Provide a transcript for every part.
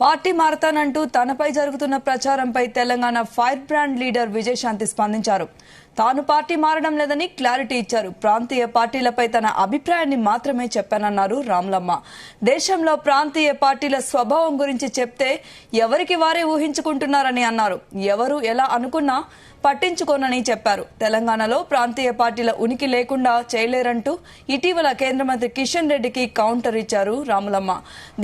Party మారతానంటూ తనపై జరుగుతున్న ప్రచారంపై Telangana firebrand leader Vijayashanti స్పందించారు. తాను పార్టీ మారడం లేదని క్లారిటీ ఇచ్చారు. ప్రాంతీయ పార్టీలపై తన అభిప్రాయాన్ని మాత్రమే చెప్పానన్నారు రామ్లమ్మ. దేశంలో ప్రాంతీయ పార్టీల స్వభావం గురించి చెప్తే ఎవరికి వారే ఊహించుకుంటున్నారని అన్నారు. ఎవరు ఎలా అనుకున్నా పట్టించుకోనని చెప్పారు. తెలంగాణలో ప్రాంతీయ పార్టీల ఉనికి లేకుండా చేయలేరంటూ ఇటీవల కేంద్ర మంత్రి కిషన్ రెడ్డికి కౌంటర్ ఇచ్చారు రాములమ్మ.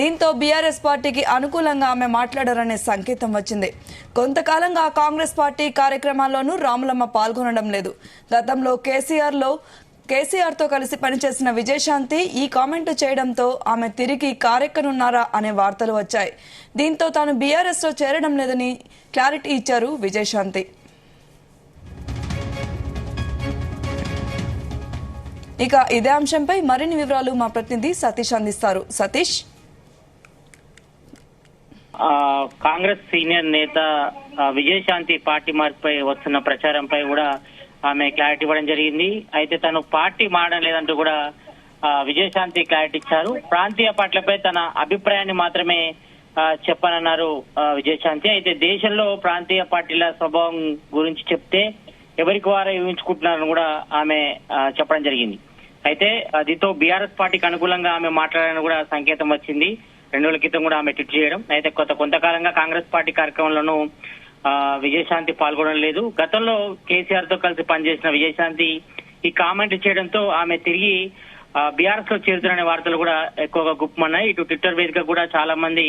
దీంతో బీఆర్ఎస్ పార్టీకి అనుకూలంగా ఆమె మాట్లాడారనే సంకేతం వచ్చింది. కొంతకాలంగా కాంగ్రెస్ పార్టీ కార్యక్రమాల్లోనూ రాములమ్మ పాల్గొనడం లేదు. గతంలో కేసీఆర్ తో కలిసి పనిచేసిన విజయశాంతి ఈ కామెంట్ చేయడంతో ఆమె తిరిగి కారెక్కనున్నారా అనే వార్తలు వచ్చాయి. దీంతో తాను బీఆర్ఎస్ లో చేరడం లేదని క్లారిటీ ఇచ్చారు విజయశాంతి. ఇక ఇదే అంశంపై మరిన్ని వివరాలు మా ప్రతినిధి సతీష్ అందిస్తారు. సతీష్, కాంగ్రెస్ సీనియర్ నేత విజయశాంతి పార్టీ మార్పుపై వస్తున్న ప్రచారంపై కూడా ఆమె క్లారిటీ ఇవ్వడం జరిగింది. అయితే తను పార్టీ మారడం లేదంటూ కూడా విజయశాంతి క్లారిటీ ఇచ్చారు. ప్రాంతీయ పార్టీలపై తన అభిప్రాయాన్ని మాత్రమే చెప్పనన్నారు విజయశాంతి. అయితే దేశంలో ప్రాంతీయ పార్టీల స్వభావం గురించి చెప్తే ఎవరికి వారే ఊహించుకుంటున్నారని కూడా ఆమె చెప్పడం జరిగింది. అయితే దీంతో బీఆర్ఎస్ పార్టీకి అనుకూలంగా ఆమె మాట్లాడాలని కూడా సంకేతం వచ్చింది. 2 రోజుల క్రితం కూడా ఆమె ట్వీట్ చేయడం. అయితే కొంతకాలంగా కాంగ్రెస్ పార్టీ కార్యక్రమంలోనూ విజయశాంతి పాల్గొనడం లేదు. గతంలో కేసీఆర్ తో కలిసి పనిచేసిన విజయశాంతి ఈ కామెంట్ చేయడంతో ఆమె తిరిగి బీఆర్ఎస్ లో చేరుతున్న వార్తలు కూడా ఎక్కువగా గుప్పమన్నాయి. ఇటు ట్విట్టర్ వేదిక కూడా చాలా మంది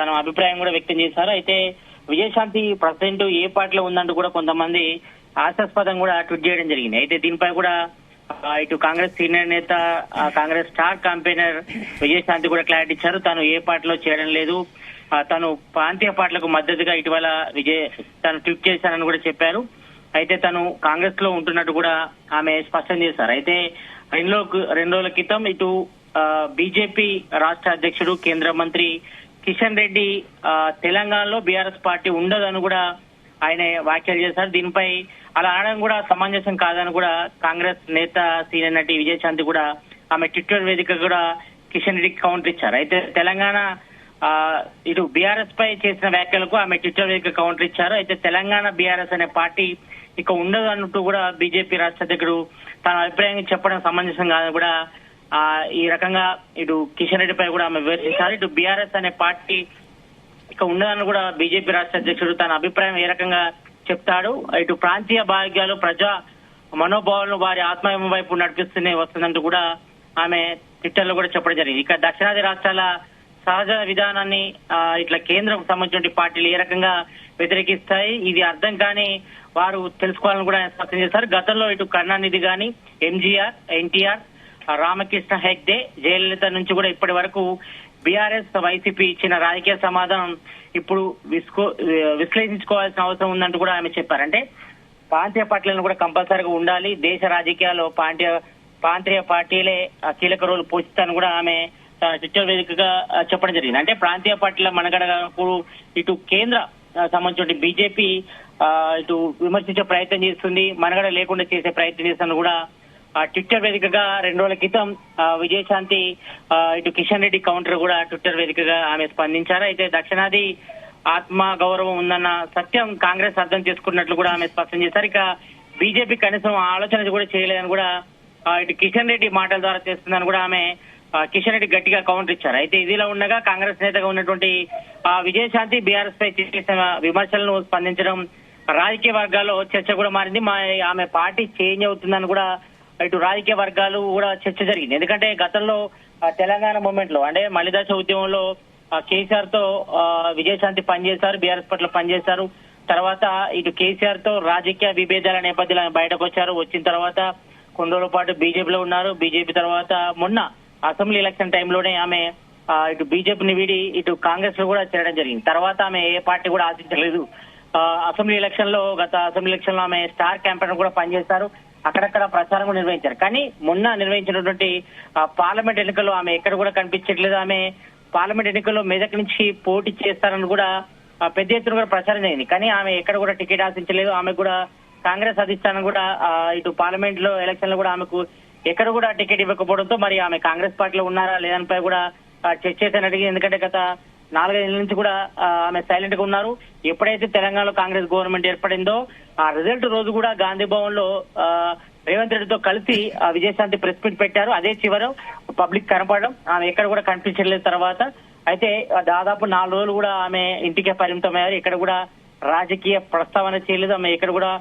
తన అభిప్రాయం కూడా వ్యక్తం చేశారు. అయితే విజయశాంతి ప్రజెంట్ ఏ పార్టీలో ఉందంటూ కూడా కొంతమంది హాస్యాస్పదం కూడా ట్వీట్ చేయడం జరిగింది. అయితే దీనిపై కూడా ఇటు కాంగ్రెస్ సీనియర్ నేత, కాంగ్రెస్ స్టార్ క్యాంపెయినర్ విజయశాంతి కూడా క్లారిటీ ఇచ్చారు. తాను ఏ పార్టీలో చేయడం లేదు, తను ప్రాంతీయ పార్టీలకు మద్దతుగా ఇటీవల తను ట్వీట్ చేశానని కూడా చెప్పారు. అయితే తను కాంగ్రెస్ లో ఉంటున్నట్టు కూడా ఆమె స్పష్టం చేశారు. అయితే 2 రోజుల క్రితం ఇటు బీజేపీ రాష్ట్ర అధ్యక్షుడు కేంద్ర మంత్రి కిషన్ రెడ్డి తెలంగాణలో బీఆర్ఎస్ పార్టీ ఉండదని కూడా ఆయన వ్యాఖ్యలు చేశారు. దీనిపై అలా అనడం కూడా సమంజసం కాదని కూడా కాంగ్రెస్ నేత సీనియర్ నటి విజయశాంతి కూడా ఆమె ట్విట్టర్ వేదిక కూడా కిషన్ రెడ్డికి కౌంటర్ ఇచ్చారు. అయితే తెలంగాణ ఇటు బీఆర్ఎస్ పై చేసిన వ్యాఖ్యలకు ఆమె ట్విట్టర్ వేదిక కౌంటర్ ఇచ్చారు. అయితే తెలంగాణ బీఆర్ఎస్ అనే పార్టీ ఇక ఉండదు అన్నట్టు కూడా బీజేపీ రాష్ట్ర అధ్యక్షుడు తన అభిప్రాయం చెప్పడం సమంజసం కాదని కూడా ఈ రకంగా ఇటు కిషన్ రెడ్డిపై కూడా ఆమె వివరించారు. ఇటు బీఆర్ఎస్ అనే పార్టీ ఇక ఉండదని కూడా బీజేపీ రాష్ట్ర అధ్యక్షుడు తన అభిప్రాయం ఏ రకంగా చెప్తాడు. ఇటు ప్రాంతీయ భాగ్యాలు ప్రజా మనోభావాలను వారి ఆత్మయం వైపు నడిపిస్తూనే వస్తుందంటూ కూడా ఆమె ట్విట్టర్ లో కూడా చెప్పడం జరిగింది. ఇక దక్షిణాది రాష్ట్రాల సహజ విధానాన్ని ఇట్లా కేంద్రం సంబంధించిన పార్టీలు ఏ రకంగా వ్యతిరేకిస్తాయి, ఇది అర్థం కాని వారు తెలుసుకోవాలని కూడా స్పష్టం చేశారు. గతంలో ఇటు కరుణానిధి గాని, ఎంజీఆర్, ఎన్టీఆర్, రామకృష్ణ హెగ్డే, జయలలిత నుంచి కూడా ఇప్పటి వరకు బీఆర్ఎస్ వైసీపీ ఇచ్చిన రాజకీయ సమాధానం ఇప్పుడు విశ్లేషించుకోవాల్సిన అవసరం ఉందంటూ కూడా ఆమె చెప్పారు. అంటే ప్రాంతీయ పార్టీలను కూడా కంపల్సరీగా ఉండాలి, దేశ రాజకీయాల్లో ప్రాంతీయ పార్టీలే కీలక రోలు పోషిస్తారని కూడా ఆమె ట్విట్టర్ వేదికగా చెప్పడం జరిగింది. అంటే ప్రాంతీయ పార్టీల మనగడకు ఇటు కేంద్ర సంబంధించిన బీజేపీ ఇటు విమర్శించే ప్రయత్నం చేస్తుంది, మనగడ లేకుండా చేసే ప్రయత్నం చేస్తాను కూడా ట్విట్టర్ వేదికగా 2 రోజుల క్రితం విజయశాంతి ఇటు కిషన్ రెడ్డి కౌంటర్ కూడా ట్విట్టర్ వేదికగా ఆమె స్పందించారు. అయితే దక్షిణాది ఆత్మ గౌరవం ఉందన్న సత్యం కాంగ్రెస్ అర్థం చేసుకున్నట్లు కూడా ఆమె స్పష్టం చేశారు. ఇక బీజేపీ కనీసం ఆలోచన కూడా చేయలేదని కూడా ఇటు కిషన్ రెడ్డి మాటల ద్వారా చేస్తుందని కూడా ఆమె కిషన్ రెడ్డి గట్టిగా కౌంటర్ ఇచ్చారు. అయితే ఇదిలా ఉండగా కాంగ్రెస్ నేతగా ఉన్నటువంటి విజయశాంతి బీఆర్ఎస్ పై చేసిన విమర్శలను స్పందించడం రాజకీయ వర్గాల్లో చర్చ కూడా మారింది. ఆమె పార్టీ చేంజ్ అవుతుందని కూడా ఇటు రాజకీయ వర్గాలు కూడా చర్చ జరిగింది. ఎందుకంటే గతంలో తెలంగాణ మూవ్మెంట్ లో అంటే మలిదశ ఉద్యమంలో కేసీఆర్ తో విజయశాంతి పనిచేశారు, బీఆర్ఎస్ పట్ల పనిచేశారు. తర్వాత ఇటు కేసీఆర్ తో రాజకీయ విభేదాల నేపథ్యంలో బయటకు వచ్చారు. వచ్చిన తర్వాత కొన్ని రోజుల పాటు బీజేపీలో ఉన్నారు. బీజేపీ తర్వాత మొన్న అసెంబ్లీ ఎలక్షన్ టైంలోనే ఆమె ఇటు బీజేపీని వీడి ఇటు కాంగ్రెస్ లో కూడా చేరడం జరిగింది. తర్వాత ఆమె ఏ పార్టీ కూడా ఆశించలేదు. గత అసెంబ్లీ ఎలక్షన్ లో ఆమె స్టార్ క్యాంపెయినర్ కూడా పనిచేశారు, అక్కడక్కడ ప్రచారం కూడా నిర్వహించారు. కానీ మొన్న నిర్వహించినటువంటి పార్లమెంట్ ఎన్నికల్లో ఆమె ఎక్కడ కూడా కనిపించట్లేదు. ఆమె పార్లమెంట్ ఎన్నికల్లో మెదక్ నుంచి పోటీ చేస్తారని కూడా పెద్ద ఎత్తున కూడా ప్రచారం జరిగింది. కానీ ఆమె ఎక్కడ కూడా టికెట్ ఆశించలేదు. ఆమె కూడా కాంగ్రెస్ అధిష్టానం కూడా ఇటు పార్లమెంట్ లో ఎలక్షన్ లో కూడా ఆమెకు ఎక్కడ కూడా టికెట్ ఇవ్వకపోవడంతో మరి ఆమె కాంగ్రెస్ పార్టీలో ఉన్నారా లేదనిపై కూడా చర్చ అయితే అడిగింది. ఎందుకంటే గత 4-5 నుంచి కూడా ఆమె సైలెంట్ గా ఉన్నారు. ఎప్పుడైతే తెలంగాణలో కాంగ్రెస్ గవర్నమెంట్ ఏర్పడిందో ఆ రిజల్ట్ రోజు కూడా గాంధీ భవన్ లో రేవంత్ రెడ్డితో కలిసి విజయశాంతి ప్రెస్ మీట్ పెట్టారు. అదే చివరి పబ్లిక్ కనపడడం, ఆమె ఎక్కడ కూడా కనిపించలేదు. తర్వాత అయితే దాదాపు 4 రోజులు కూడా ఆమె ఇంటికే పరిమితమయ్యారు. ఇక్కడ కూడా రాజకీయ ప్రస్తావన చేయలేదు. ఆమె ఇక్కడ కూడా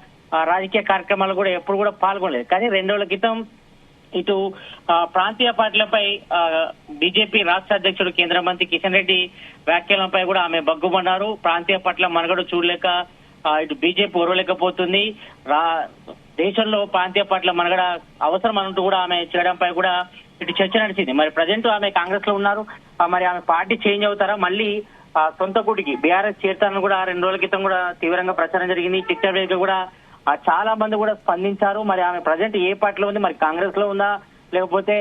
రాజకీయ కార్యక్రమాలు కూడా ఎప్పుడు కూడా పాల్గొనలేదు. కానీ 2 రోజుల క్రితం ఇటు ప్రాంతీయ పార్టీలపై బీజేపీ రాష్ట్ర అధ్యక్షుడు కేంద్ర మంత్రి కిషన్ రెడ్డి వ్యాఖ్యలపై కూడా ఆమె బగ్గుమన్నారు. ప్రాంతీయ పార్టీల మనుగడ చూడలేక ఇటు బీజేపీ ఓరలేకపోతుంది, దేశంలో ప్రాంతీయ పార్టీల మనుగడ అవసరం అంటూ కూడా ఆమె చేయడంపై కూడా ఇటు చర్చ నడిచింది. మరి ప్రజెంట్ ఆమె కాంగ్రెస్ లో ఉన్నారు. మరి ఆమె పార్టీ చేంజ్ అవుతారా, మళ్ళీ సొంత గుడికి బీఆర్ఎస్ చేరుతారని కూడా 2 రోజుల క్రితం కూడా తీవ్రంగా ప్రచారం జరిగింది. ట్విట్టర్ వేదిక కూడా చాలా మంది కూడా స్పందించారు. మరి ఆమె ప్రజెంట్ ఏ పార్టీలో ఉంది, మరి కాంగ్రెస్ లో ఉందా లేకపోతే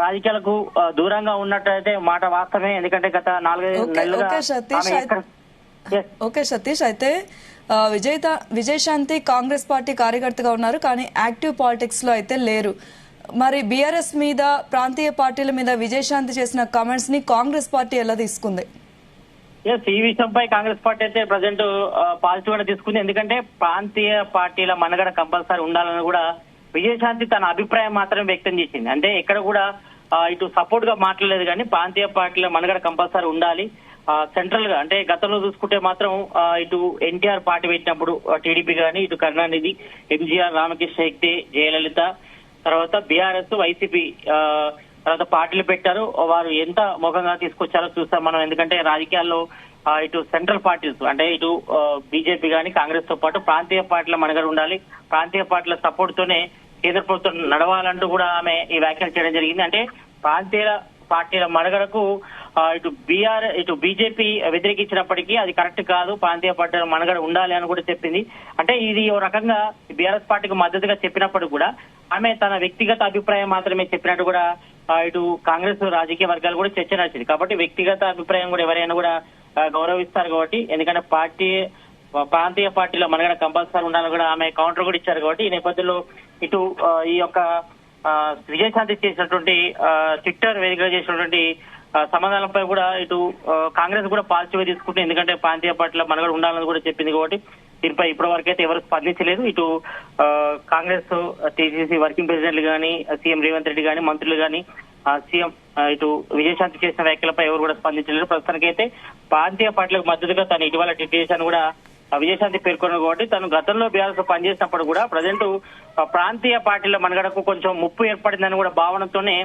రాజకీయాలకు దూరంగా ఉన్నట్టయితే మాట వాస్తవమే. ఎందుకంటే గత 4-5 నెలలుగా ఓకే సతీష్, అయితే విజయశాంతి కాంగ్రెస్ పార్టీ కార్యకర్తగా ఉన్నారు, కానీ యాక్టివ్ పాలిటిక్స్ లో అయితే లేరు. మరి బీఆర్ఎస్ మీద, ప్రాంతీయ పార్టీల మీద విజయశాంతి చేసిన కామెంట్స్ ని కాంగ్రెస్ పార్టీ ఎలా తీసుకుంది? ఈ విషయంపై కాంగ్రెస్ పార్టీ అయితే ప్రజెంట్ పాజిటివ్ గా తీసుకుంది. ఎందుకంటే ప్రాంతీయ పార్టీల మనుగడ కంపల్సరీ ఉండాలని కూడా విజయశాంతి తన అభిప్రాయం మాత్రమే వ్యక్తం చేసింది. అంటే ఎక్కడ కూడా ఇటు సపోర్ట్ గా మాట్లాడలేదు, కానీ ప్రాంతీయ పార్టీల మనుగడ కంపల్సరీ ఉండాలి. సెంట్రల్ గా అంటే గతంలో చూసుకుంటే మాత్రం ఇటు ఎన్టీఆర్ పార్టీ పెట్టినప్పుడు టీడీపీ గానీ, ఇటు కరుణానిధి, ఎంజీఆర్, రామకృష్ణ హెగ్డే, జయలలిత, తర్వాత బీఆర్ఎస్, వైసీపీ తర్వాత పార్టీలు పెట్టారు. వారు ఎంత ముఖంగా తీసుకొచ్చారో చూస్తాం మనం. ఎందుకంటే రాజకీయాల్లో ఇటు సెంట్రల్ పార్టీస్ అంటే ఇటు బీజేపీ గానీ కాంగ్రెస్ తో పాటు ప్రాంతీయ పార్టీల మనుగడ ఉండాలి, ప్రాంతీయ పార్టీల సపోర్ట్ తోనే కేంద్ర ప్రభుత్వం నడవాలంటూ కూడా ఆమె ఈ వ్యాఖ్యలు చేయడం జరిగింది. అంటే ప్రాంతీయ పార్టీల మనుగడకు ఇటు బీజేపీ వ్యతిరేకించినప్పటికీ అది కరెక్ట్ కాదు, ప్రాంతీయ పార్టీల మనుగడ ఉండాలి అని కూడా చెప్పింది. అంటే ఇది ఓ రకంగా బీఆర్ఎస్ పార్టీకి మద్దతుగా చెప్పినప్పుడు కూడా ఆమె తన వ్యక్తిగత అభిప్రాయం మాత్రమే చెప్పినట్టు కూడా ఇటు కాంగ్రెస్ రాజకీయ వర్గాలు కూడా చర్చ నడిచింది. కాబట్టి వ్యక్తిగత అభిప్రాయం కూడా ఎవరైనా కూడా గౌరవిస్తారు. కాబట్టి ఎందుకంటే ప్రాంతీయ పార్టీల మనుగడ కంపల్సరీ ఉండాలని కూడా ఆమె కౌంటర్ కూడా ఇచ్చారు. కాబట్టి ఈ నేపథ్యంలో ఇటు ఈ యొక్క విజయశాంతి చేసినటువంటి ట్విట్టర్ వేదికగా చేసినటువంటి సమాధానంపై కూడా ఇటు కాంగ్రెస్ కూడా పాజిటివ్ తీసుకుంటుంది. ఎందుకంటే ప్రాంతీయ పార్టీల మనుగడ ఉండాలని కూడా చెప్పింది. కాబట్టి దీనిపై ఇప్పటి వరకు అయితే ఎవరు స్పందించలేదు. ఇటు కాంగ్రెస్ టీసీసీ వర్కింగ్ ప్రెసిడెంట్లు గానీ, సీఎం రేవంత్ రెడ్డి గానీ, మంత్రులు గానీ, సీఎం ఇటు విజయశాంతి చేసిన వ్యాఖ్యలపై ఎవరు కూడా స్పందించలేదు. ప్రస్తుతానికైతే ప్రాంతీయ పార్టీలకు మద్దతుగా తను ఇటీవల ట్వీట్ చేశాను కూడా విజయశాంతి పేర్కొన్నారు. కాబట్టి తను గతంలో బీఆర్ఎస్ పనిచేసినప్పుడు కూడా ప్రజెంట్ ప్రాంతీయ పార్టీల మనుగడకు కొంచెం ముప్పు ఏర్పడిందని కూడా భావనతోనే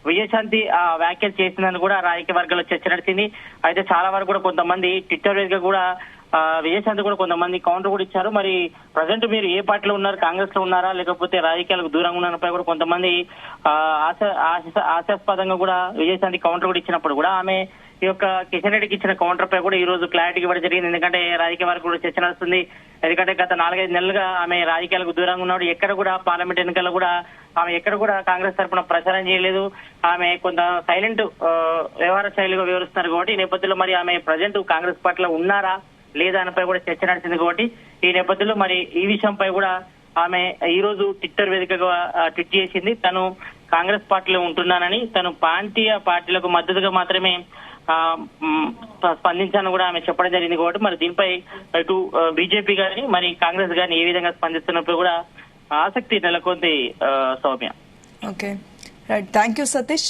విజయశాంతి వ్యాఖ్యలు చేసిందని కూడా రాజకీయ వర్గాల్లో చర్చ నడిచింది. అయితే చాలా వరకు కూడా కొంతమంది ట్విట్టర్ వేదికగా కూడా విజయశాంతి కూడా కొంతమంది కౌంటర్ కూడా ఇచ్చారు. మరి ప్రజెంట్ మీరు ఏ పార్టీలో ఉన్నారు, కాంగ్రెస్ లో ఉన్నారా లేకపోతే రాజకీయాలకు దూరంగా ఉన్నారపై కూడా కొంతమంది ఆశాస్పదంగా కూడా విజయశాంతి కౌంటర్ కూడా ఇచ్చినప్పుడు కూడా ఆమె ఈ యొక్క కిషన్ రెడ్డికి ఇచ్చిన కౌంటర్ పై కూడా ఈ రోజు క్లారిటీ ఇవ్వడం జరిగింది. ఎందుకంటే రాజకీయ వర్గం కూడా చర్చ నడుస్తుంది. ఎందుకంటే గత 4-5 నెలలుగా ఆమె రాజకీయాలకు దూరంగా ఉన్నాడు. ఎక్కడ కూడా పార్లమెంట్ ఎన్నికల్లో కూడా ఆమె ఎక్కడ కూడా కాంగ్రెస్ తరఫున ప్రచారం చేయలేదు. ఆమె కొంత సైలెంట్ వ్యవహార శైలిగా వివరిస్తున్నారు. కాబట్టి ఈ నేపథ్యంలో మరి ఆమె ప్రజెంట్ కాంగ్రెస్ పార్టీలో ఉన్నారా లేదా అనిపై కూడా చర్చ నడిచింది. కాబట్టి ఈ నేపథ్యంలో మరి ఈ విషయంపై కూడా ఆమె ఈ రోజు ట్విట్టర్ వేదికగా ట్వీట్ చేసింది. తను కాంగ్రెస్ పార్టీలో ఉంటున్నానని, తను ప్రాంతీయ పార్టీలకు మద్దతుగా మాత్రమే స్పందించాలని కూడా ఆమె చెప్పడం జరిగింది. కాబట్టి మరి దీనిపై ఇటు బీజేపీ గాని మరి కాంగ్రెస్ గాని ఏ విధంగా స్పందిస్తున్నప్పుడు కూడా ఆసక్తి నెలకొంది. Soumya. Okay, right, thank you Satish.